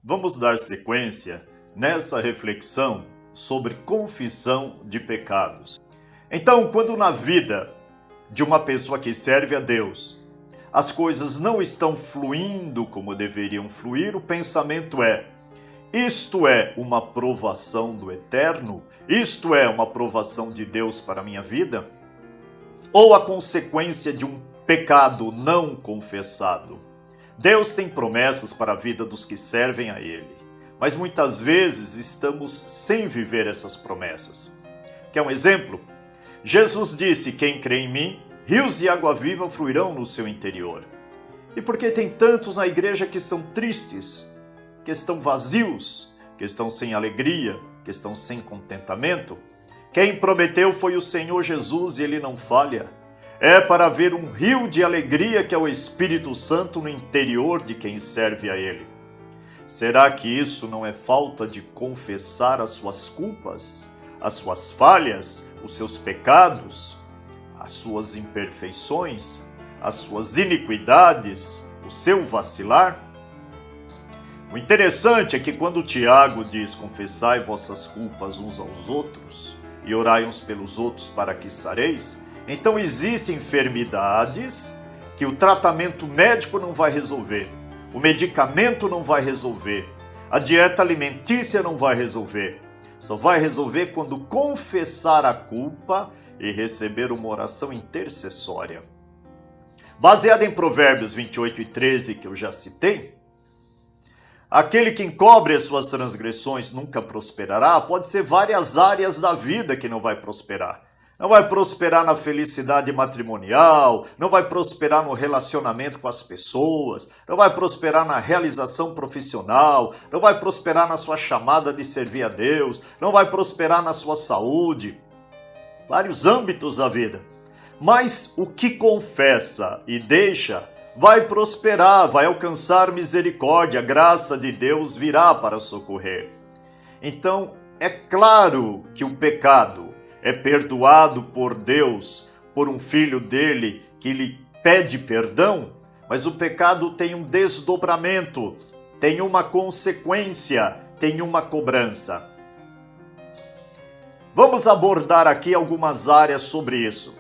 Vamos dar sequência nessa reflexão sobre confissão de pecados. Então, quando na vida de uma pessoa que serve a Deus, as coisas não estão fluindo como deveriam fluir, o pensamento é: isto é uma provação do Eterno? Isto é uma provação de Deus para a minha vida? Ou a consequência de um pecado não confessado? Deus tem promessas para a vida dos que servem a Ele, mas muitas vezes estamos sem viver essas promessas. Quer um exemplo? Jesus disse: quem crê em mim, rios de água viva fluirão no seu interior. E por que tem tantos na igreja que são tristes, que estão vazios, que estão sem alegria, que estão sem contentamento? Quem prometeu foi o Senhor Jesus e Ele não falha. É para ver um rio de alegria que é o Espírito Santo no interior de quem serve a Ele. Será que isso não é falta de confessar as suas culpas, as suas falhas, os seus pecados, as suas imperfeições, as suas iniquidades, o seu vacilar? O interessante é que quando Tiago diz: confessai vossas culpas uns aos outros e orai uns pelos outros para que sareis, então existem enfermidades que o tratamento médico não vai resolver, o medicamento não vai resolver, a dieta alimentícia não vai resolver. Só vai resolver quando confessar a culpa e receber uma oração intercessória. Baseada em Provérbios 28 e 13, que eu já citei, aquele que encobre as suas transgressões nunca prosperará. Pode ser várias áreas da vida que não vai prosperar. Não vai prosperar na felicidade matrimonial, não vai prosperar no relacionamento com as pessoas, não vai prosperar na realização profissional, não vai prosperar na sua chamada de servir a Deus, não vai prosperar na sua saúde, vários âmbitos da vida. Mas o que confessa e deixa vai prosperar, vai alcançar misericórdia, a graça de Deus virá para socorrer. Então, é claro que o pecado é perdoado por Deus, por um filho dele que lhe pede perdão, mas o pecado tem um desdobramento, tem uma consequência, tem uma cobrança. Vamos abordar aqui algumas áreas sobre isso,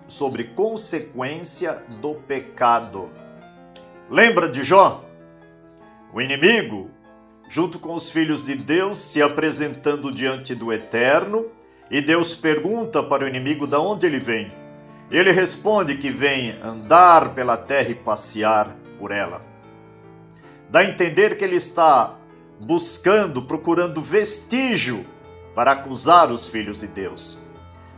sobre consequência do pecado. Lembra de Jó? O inimigo, junto com os filhos de Deus, se apresentando diante do Eterno, e Deus pergunta para o inimigo de onde ele vem. Ele responde que vem andar pela terra e passear por ela. Dá a entender que ele está buscando, procurando vestígio para acusar os filhos de Deus.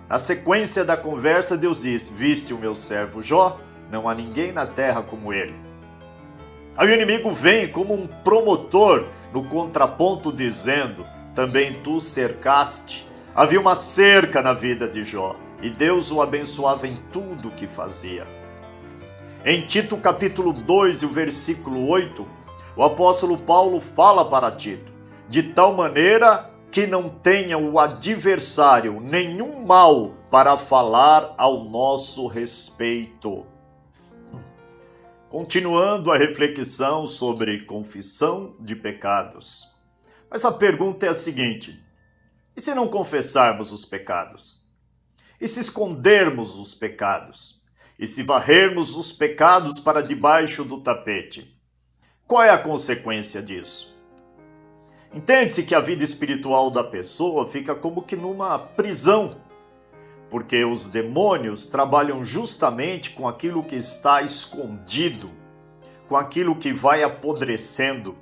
Na sequência da conversa, Deus diz: viste o meu servo Jó? Não há ninguém na terra como ele. Aí o inimigo vem como um promotor no contraponto, dizendo: também tu cercaste. Havia uma cerca na vida de Jó, e Deus o abençoava em tudo o que fazia. Em Tito capítulo 2, o versículo 8, o apóstolo Paulo fala para Tito: de tal maneira que não tenha o adversário nenhum mal para falar ao nosso respeito. Continuando a reflexão sobre confissão de pecados. Mas a pergunta é a seguinte: e se não confessarmos os pecados? E se escondermos os pecados? E se varrermos os pecados para debaixo do tapete? Qual é a consequência disso? Entende-se que a vida espiritual da pessoa fica como que numa prisão, porque os demônios trabalham justamente com aquilo que está escondido, com aquilo que vai apodrecendo.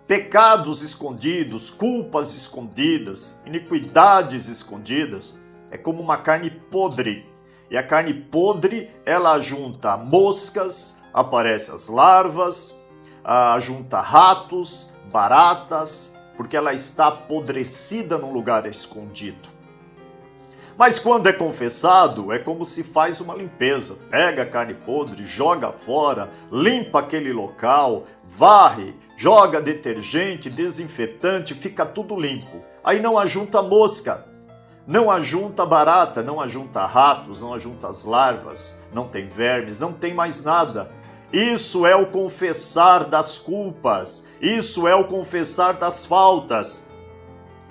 Pecados escondidos, culpas escondidas, iniquidades escondidas, é como uma carne podre. E a carne podre, ela junta moscas, aparece as larvas, junta ratos, baratas, porque ela está apodrecida num lugar escondido. Mas quando é confessado, é como se faz uma limpeza. Pega a carne podre, joga fora, limpa aquele local, varre, joga detergente, desinfetante, fica tudo limpo. Aí não ajunta mosca, não ajunta barata, não ajunta ratos, não ajunta as larvas, não tem vermes, não tem mais nada. Isso é o confessar das culpas. Isso é o confessar das faltas.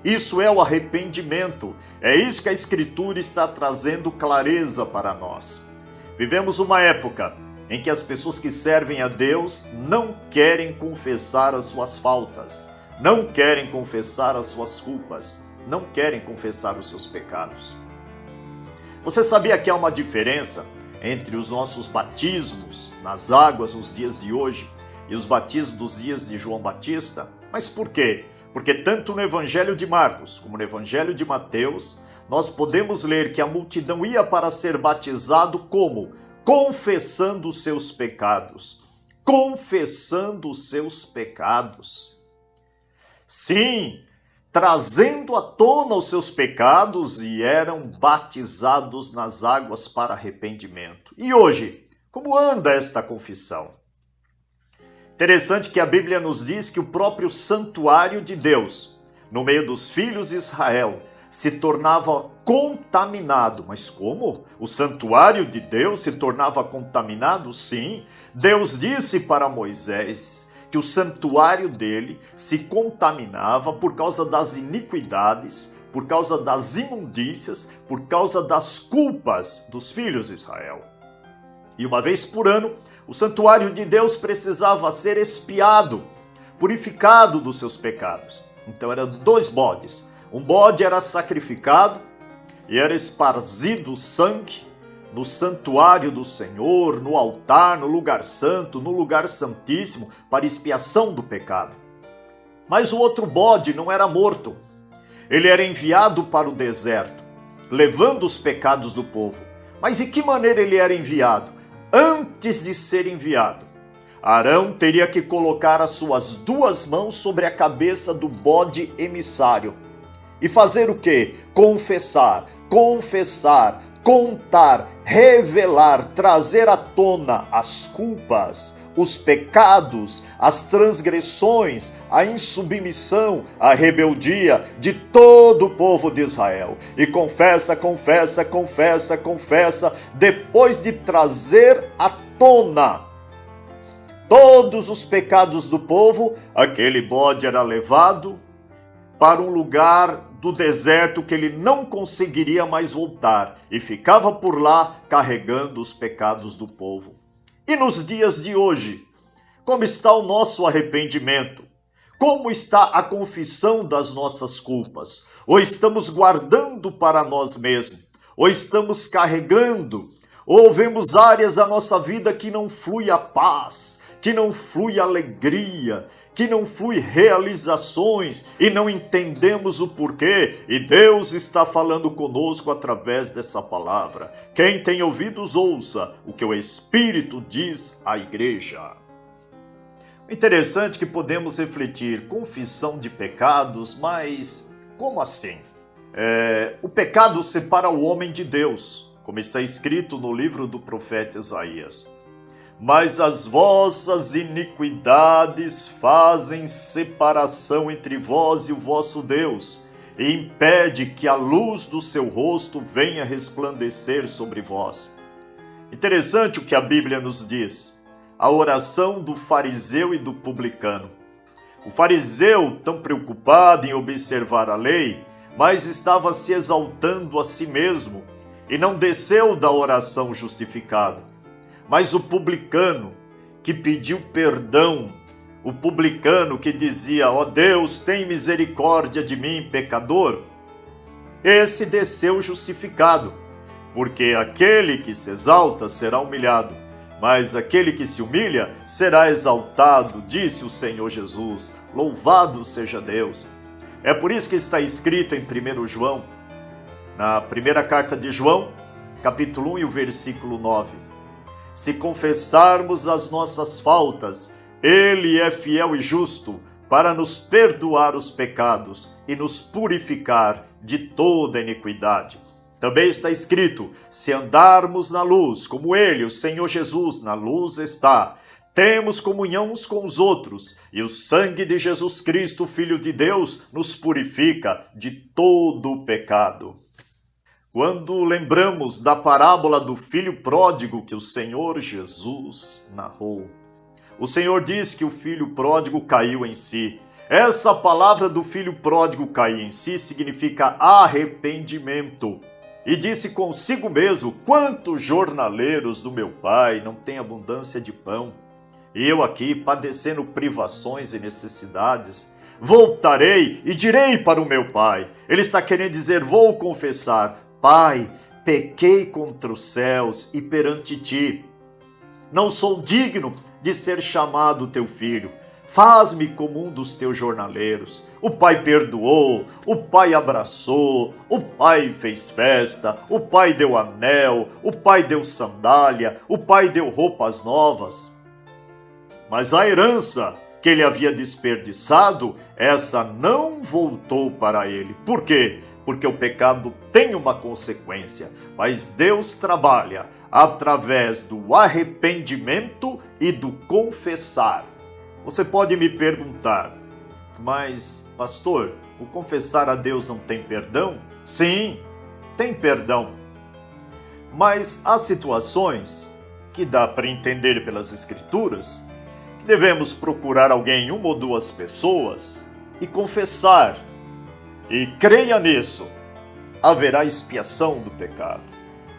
Isso é o arrependimento. É isso que a Escritura está trazendo clareza para nós. Vivemos uma época em que as pessoas que servem a Deus não querem confessar as suas faltas, não querem confessar as suas culpas, não querem confessar os seus pecados. Você sabia que há uma diferença entre os nossos batismos nas águas nos dias de hoje e os batismos dos dias de João Batista? Mas por quê? Porque tanto no Evangelho de Marcos como no Evangelho de Mateus, nós podemos ler que a multidão ia para ser batizado como? Confessando os seus pecados. Confessando os seus pecados. Sim, trazendo à tona os seus pecados e eram batizados nas águas para arrependimento. E hoje, como anda esta confissão? Interessante que a Bíblia nos diz que o próprio santuário de Deus, no meio dos filhos de Israel, se tornava contaminado. Mas como? O santuário de Deus se tornava contaminado? Sim. Deus disse para Moisés que o santuário dele se contaminava por causa das iniquidades, por causa das imundícias, por causa das culpas dos filhos de Israel. E uma vez por ano, o santuário de Deus precisava ser expiado, purificado dos seus pecados. Então eram 2 bodes. Um bode era sacrificado e era esparzido o sangue no santuário do Senhor, no altar, no lugar santo, no lugar santíssimo, para expiação do pecado. Mas o outro bode não era morto. Ele era enviado para o deserto, levando os pecados do povo. Mas de que maneira ele era enviado? Antes de ser enviado, Arão teria que colocar as suas 2 mãos sobre a cabeça do bode emissário. E fazer o quê? Confessar, contar, revelar, trazer à tona as culpas, os pecados, as transgressões, a insubmissão, a rebeldia de todo o povo de Israel. E confessa, depois de trazer à tona todos os pecados do povo, aquele bode era levado para um lugar do deserto que ele não conseguiria mais voltar e ficava por lá carregando os pecados do povo. E nos dias de hoje, como está o nosso arrependimento? Como está a confissão das nossas culpas? Ou estamos guardando para nós mesmos? Ou estamos carregando? Ou vemos áreas da nossa vida que não flui a paz, que não flui alegria, que não flui realizações e não entendemos o porquê, e Deus está falando conosco através dessa palavra. Quem tem ouvidos, ouça o que o Espírito diz à igreja. Interessante que podemos refletir, confissão de pecados, mas como assim? O pecado separa o homem de Deus, como está escrito no livro do profeta Isaías. Mas as vossas iniquidades fazem separação entre vós e o vosso Deus, e impede que a luz do seu rosto venha resplandecer sobre vós. Interessante o que a Bíblia nos diz. A oração do fariseu e do publicano. O fariseu, tão preocupado em observar a lei, mas estava se exaltando a si mesmo, e não desceu da oração justificado. Mas o publicano que pediu perdão, o publicano que dizia, ó Deus, tem misericórdia de mim, pecador, esse desceu justificado, porque aquele que se exalta será humilhado, mas aquele que se humilha será exaltado, disse o Senhor Jesus, louvado seja Deus. É por isso que está escrito em 1 João, na primeira carta de João, capítulo 1 e o versículo 9. Se confessarmos as nossas faltas, Ele é fiel e justo para nos perdoar os pecados e nos purificar de toda iniquidade. Também está escrito, se andarmos na luz, como Ele, o Senhor Jesus, na luz está, temos comunhão uns com os outros, e o sangue de Jesus Cristo, Filho de Deus, nos purifica de todo o pecado. Quando lembramos da parábola do filho pródigo que o Senhor Jesus narrou, O Senhor diz que o filho pródigo caiu em si. Essa palavra do filho pródigo cair em si significa arrependimento. E disse consigo mesmo: quantos jornaleiros do meu pai não têm abundância de pão? E eu aqui padecendo privações e necessidades. Voltarei e direi para o meu pai. Ele está querendo dizer: vou confessar, pai, pequei contra os céus e perante ti. Não sou digno de ser chamado teu filho. Faz-me como um dos teus jornaleiros. O pai perdoou, o pai abraçou, o pai fez festa, o pai deu anel, o pai deu sandália, o pai deu roupas novas. Mas a herança que ele havia desperdiçado, essa não voltou para ele. Por quê? Porque o pecado tem uma consequência, mas Deus trabalha através do arrependimento e do confessar. Você pode me perguntar: mas, pastor, o confessar a Deus não tem perdão? Sim, tem perdão. Mas há situações que dá para entender pelas Escrituras que devemos procurar alguém, uma ou duas pessoas, e confessar. E creia nisso, haverá expiação do pecado,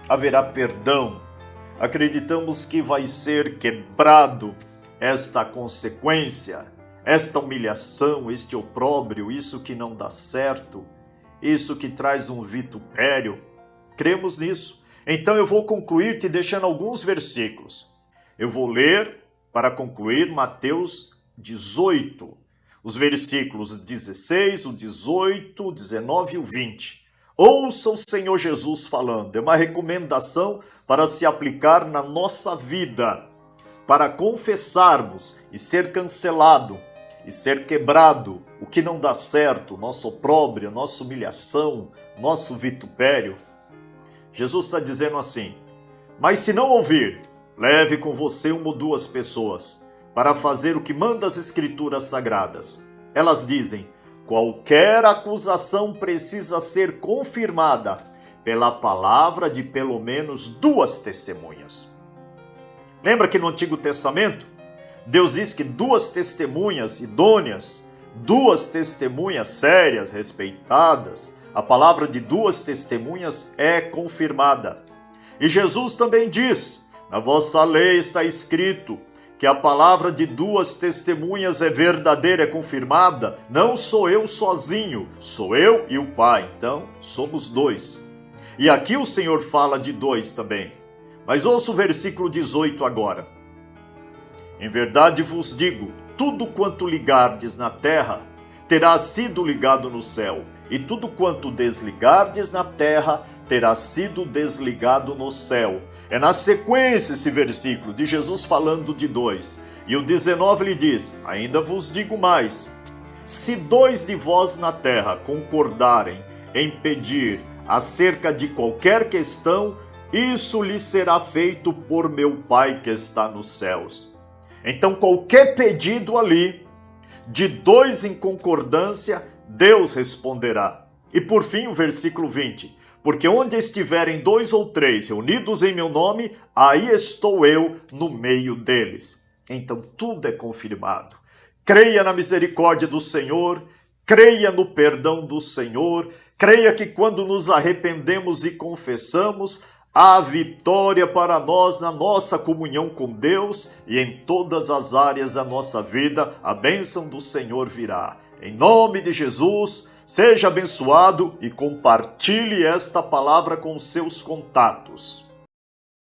haverá perdão. Acreditamos que vai ser quebrado esta consequência, esta humilhação, este opróbrio, isso que não dá certo, isso que traz um vitupério. Cremos nisso. Então eu vou concluir te deixando alguns versículos. Eu vou ler para concluir Mateus 18, os versículos 16, o 18, o 19 e o 20. Ouça o Senhor Jesus falando, é uma recomendação para se aplicar na nossa vida, para confessarmos e ser cancelado, e ser quebrado o que não dá certo, nosso opróbrio, nossa humilhação, nosso vitupério. Jesus está dizendo assim: mas se não ouvir, leve com você uma ou duas pessoas para fazer o que manda as Escrituras Sagradas. Elas dizem: qualquer acusação precisa ser confirmada pela palavra de pelo menos duas testemunhas. Lembra que no Antigo Testamento, Deus diz que duas testemunhas idôneas, duas testemunhas sérias, respeitadas, a palavra de duas testemunhas é confirmada. E Jesus também diz: na vossa lei está escrito que a palavra de duas testemunhas é verdadeira, é confirmada. Não sou eu sozinho, sou eu e o Pai. Então, somos dois. E aqui o Senhor fala de dois também. Mas ouça o versículo 18 agora. Em verdade vos digo, tudo quanto ligardes na terra, terá sido ligado no céu, e tudo quanto desligardes na terra, terá sido desligado no céu. É na sequência esse versículo de Jesus falando de dois. E o 19 lhe diz: ainda vos digo mais, se dois de vós na terra concordarem em pedir acerca de qualquer questão, isso lhe será feito por meu Pai que está nos céus. Então qualquer pedido ali, de dois em concordância, Deus responderá. E por fim o versículo 20, porque onde estiverem dois ou três reunidos em meu nome, aí estou eu no meio deles. Então tudo é confirmado. Creia na misericórdia do Senhor, creia no perdão do Senhor, creia que quando nos arrependemos e confessamos, há vitória para nós na nossa comunhão com Deus e em todas as áreas da nossa vida, a bênção do Senhor virá. Em nome de Jesus, seja abençoado e compartilhe esta palavra com seus contatos.